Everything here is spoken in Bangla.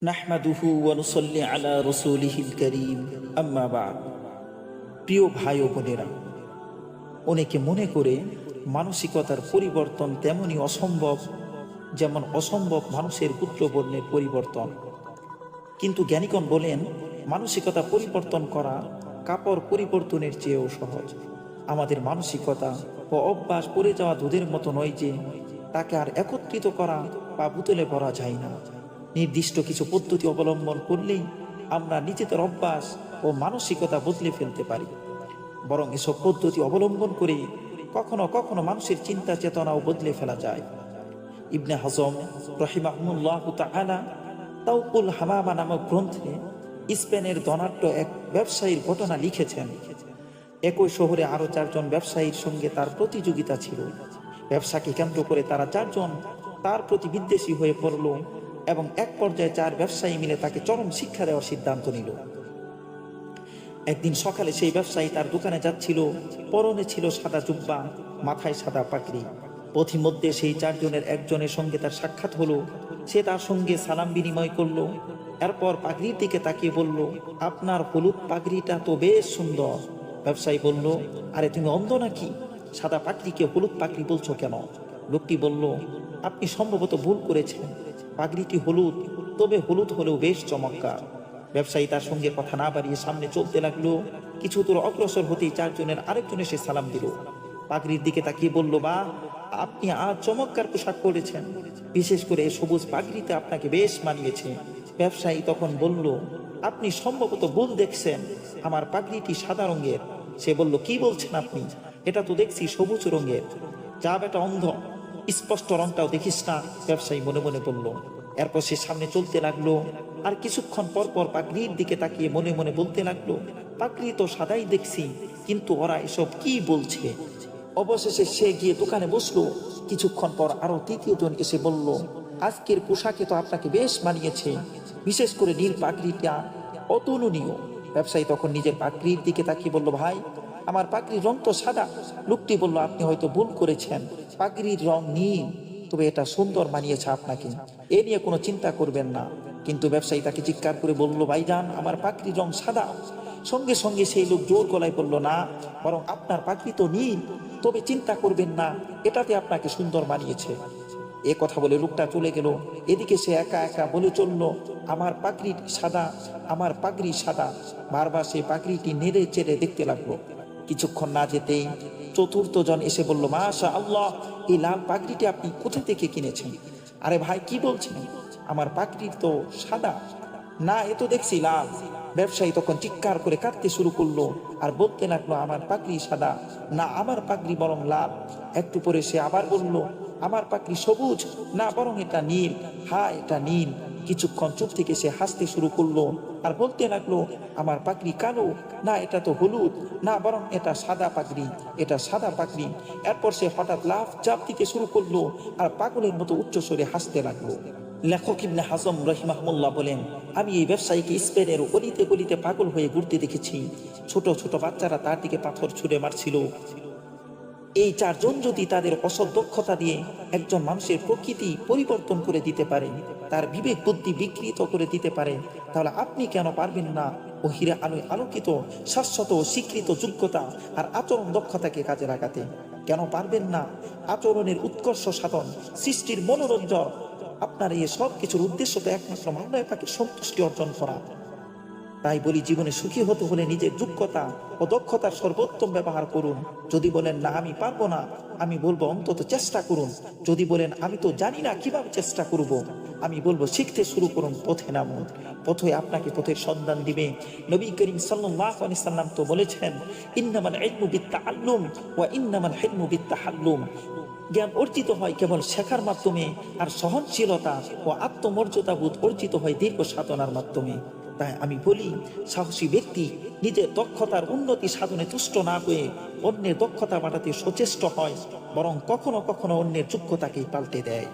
নাহমাদুহু ওয়া নুসাল্লি আলা রাসূলিহিল কারীম আম্মা বা'দ। প্রিয় ভাই ও বোনেরা, অনেকে মনে করে মানসিকতার পরিবর্তন তেমনই অসম্ভব যেমন অসম্ভব মানুষের পুত্রবর্ণের পরিবর্তন। কিন্তু জ্ঞানীগণ বলেন, মানসিকতা পরিবর্তন করা কাপড় পরিবর্তনের চেয়েও সহজ। আমাদের মানসিকতা ও অভ্যাস পড়ে যাওয়া দুধের মতো নয় যে তাকে আর একত্রিত করা বা বোতলে ভরা যায় না। নির্দিষ্ট কিছু পদ্ধতি অবলম্বন করলেই আমরা নিজেদের অভ্যাস ও মানসিকতা বদলে ফেলতে পারি। বরং এসব পদ্ধতি অবলম্বন করে কখনো কখনো মানুষের চিন্তা চেতনাও বদলে ফেলা যায়। ইবনে হাজম রহিমাহুল্লাহ তাআলা তাওকুল হামামা নামক গ্রন্থে স্পেনের ধনাঢ্য এক ব্যবসায়ীর ঘটনা লিখেছেন। একই শহরে আরো 4 জন ব্যবসায়ীর সঙ্গে তার প্রতিযোগিতা ছিল। ব্যবসাকে কেন্দ্র করে তারা 4 জন তার প্রতি বিদ্বেষী হয়ে পড়ল এবং এক পর্যায়ে 4 ব্যবসায়ী মিলে তাকে চরম শিক্ষা দেওয়ার সিদ্ধান্ত নিল। একদিন সকালে সেই ব্যবসায়ী তার দোকানে যাচ্ছিল। পরনে ছিল সাদা জুব্বা, মাথায় সাদা পাগড়ি। পথিমধ্যে সেই 4 জনের একজনের সঙ্গে তার সাক্ষাৎ হলো। সে তার সঙ্গে সালাম বিনিময় করলো। এরপর পাগড়ির দিকে তাকিয়ে বলল, আপনার হলুদ পাগড়িটা তো বেশ সুন্দর। ব্যবসায়ী বলল, আরে তুমি অন্ধ নাকি? সাদা পাগড়িকে হলুদ পাগড়ি বলছো কেন? লোকটি বলল, আপনি সম্ভবত ভুল করেছেন, পাগড়িটি হলুদ, তবে হলুদ হলেও বেশ চমৎকার। ব্যবসায়ী তার সঙ্গে কথা না বাড়িয়ে সামনে চলতে লাগলো। কিছু দূর অগ্রসর হতেই 4 জনের আরেকজন এসে সালাম দিল। পাগড়ির দিকে তাকিয়ে বলল, বা আপনি আজ চমৎকার পোশাক পরেছেন, বিশেষ করে সবুজ পাগড়িতে আপনাকে বেশ মানিয়েছে। ব্যবসায়ী তখন বলল, আপনি সম্ভবত ভুল দেখছেন, আমার পাগড়িটি সাদা রঙের। সে বলল, কি বলছেন আপনি? এটা তো দেখছি সবুজ রঙের। যা বেটা অন্ধ, স্পষ্ট রংটাও দেখিস না, ব্যবসায়ী মনে মনে বলল। এরপর সে সামনে চলতে লাগলো। আর কিছুক্ষণ পর পর পাগড়ির দিকে তাকিয়ে মনে মনে বলতে লাগলো, পাগড়ি তো সাদাই দেখছি, কিন্তু ওরা এসব কি বলছে? অবশেষে সে গিয়ে দোকানে বসলো। কিছুক্ষণ পর আরো 3য় জন এসে বলল, আজকের পোশাকে তো আপনাকে বেশ মানিয়েছে, বিশেষ করে নীল পাগড়িটা অতুলনীয়। ব্যবসায়ী তখন নিজের পাগড়ির দিকে তাকিয়ে বলল, ভাই, আমার পাগড়ির রং তো সাদা। লোকটি বলল, আপনি হয়তো ভুল করেছেন, পাগড়ির রং নীল, তবে এটা সুন্দর মানিয়েছে আপনাকে, এ নিয়ে কোনো চিন্তা করবেন না। কিন্তু ব্যবসায়ী তাকে চিৎকার করে বলল, ভাইজান, আমার পাগড়ির রং সাদা। সঙ্গে সঙ্গে সেই লোক জোর গলায় বলল, না, বরং আপনার পাগড়ি তো নীল, তবে চিন্তা করবেন না, এটাতে আপনাকে সুন্দর মানিয়েছে। এ কথা বলে লোকটা চলে গেল। এদিকে সে একা একা বলে চলল, আমার পাগড়ি সাদা, আমার পাগড়ি সাদা। বারবার সে পাগড়িটি নেড়ে চেড়ে দেখতে লাগলো। কিছুক্ষণ না যেতেই 4র্থ জন এসে বলল, মাশা আল্লাহ, এই লাল পাগড়িটি আপনি কোথা থেকে কিনেছেন? আরে ভাই, কি বলছেন, আমার পাগড়ি তো সাদা। না, এ তো দেখছি লাল। ব্যবসায়ী তখন চিৎকার করে কাঁদতে শুরু করলো আর বলতে লাগলো, আমার পাগড়ি সাদা না, আমার পাগড়ি বরং লাল। একটু পরে সে আবার বলল, আমার পাগড়ি সবুজ না, বরং এটা নীল। হ্যাঁ, এটা নীল। কিছুক্ষণ চুপ থেকে সে হাসতে শুরু করলো আর বলতে লাগলো, আমার পাগড়ি কালো না, এটা তো হলুদ না, বরং এটা সাদা পাগড়ি, এটা সাদা পাগড়ি। এরপর সে হঠাৎ লাফ ঝাঁপ দিতে শুরু করলো আর পাগলের মতো উচ্চস্বরে হাসতে লাগলো। লেখক ইবনে হাজম রহিমাহুল্লাহ বলেন, আমি এই ব্যবসায়ীকে স্পেনের অলিতে গলিতে পাগল হয়ে ঘুরতে দেখেছি। ছোট ছোট বাচ্চারা তার দিকে পাথর ছুঁড়ে মারছিল। এই 4 জন যদি তাদের অসৎ দক্ষতা দিয়ে একজন মানুষের প্রকৃতি পরিবর্তন করে দিতে পারে, তার বিবেক বুদ্ধি বিকৃত করে দিতে পারে, তাহলে আপনি কেন পারবেন না ওহিরে আলোয় আলোকিত শাশ্বত ও স্বীকৃত যোগ্যতা আর আচরণ দক্ষতাকে কাজে লাগাতে? কেন পারবেন না আচরণের উৎকর্ষ সাধন, সৃষ্টির মনোরঞ্জন? আপনার এই সব কিছুর উদ্দেশ্য তো একমাত্র মাওলানা পাকের সন্তুষ্টি অর্জন করা। তাই বলি, জীবনে সুখী হতে হলে নিজের যোগ্যতা ও দক্ষতার সর্বোত্তম ব্যবহার করুন। যদি বলেন, না আমি পারবো না, আমি বলবো অন্তত চেষ্টা করুন। যদি বলেন, আমি তো জানি না কিভাবে চেষ্টা করব, আমি বলবো শিখতে শুরু করুন, পথে নামুন। পথে আপনাকে পথের সন্ধান দিবে। নবী করিম সাল্লাল্লাহু আলাইহি সাল্লাম তো বলেছেন, ইন্নামাল ইলমু বিত্তাআল্লুম ওয়া ইন্নামাল হিলমু বিত্তাহাল্লুম। জ্ঞান অর্জিত হয় কেবল শেখার মাধ্যমে, আর সহনশীলতা ও আত্মমর্যাদাবোধ অর্জিত হয় দীর্ঘ সাধনার মাধ্যমে। তাই আমি বলি, সাহসী ব্যক্তি নিজের দক্ষতার উন্নতি সাধনে তুষ্ট না হয়ে অন্যের দক্ষতা বাড়াতে সচেষ্ট হয়, বরং কখনো কখনো অন্যের যোগ্যতাকেই পাল্টে দেয়।